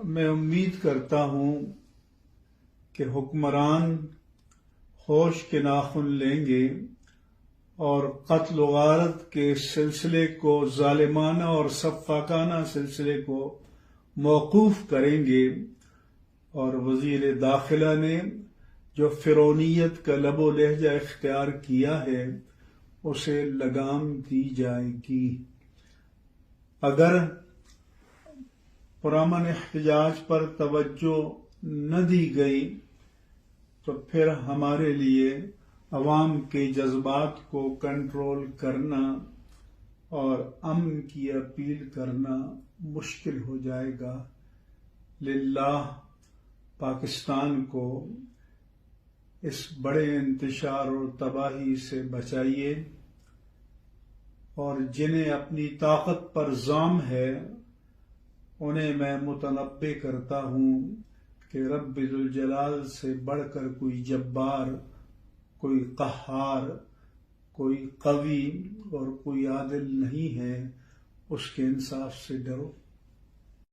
میں امید کرتا ہوں کہ حکمران ہوش کے ناخن لیں گے اور قتل و غارت کے سلسلے کو، ظالمانہ اور سفاکانہ سلسلے کو موقوف کریں گے، اور وزیر داخلہ نے جو فرعونیت کا لب و لہجہ اختیار کیا ہے اسے لگام دی جائے گی۔ اگر پرامن احتجاج پر توجہ نہ دی گئی تو پھر ہمارے لیے عوام کے جذبات کو کنٹرول کرنا اور امن کی اپیل کرنا مشکل ہو جائے گا۔ للہ پاکستان کو اس بڑے انتشار اور تباہی سے بچائیے، اور جنہیں اپنی طاقت پر ظام ہے انہیں میں متنبہ کرتا ہوں کہ رب ذوالجلال سے بڑھ کر کوئی جبار، کوئی قہار، کوئی قوی اور کوئی عادل نہیں ہے، اس کے انصاف سے ڈرو۔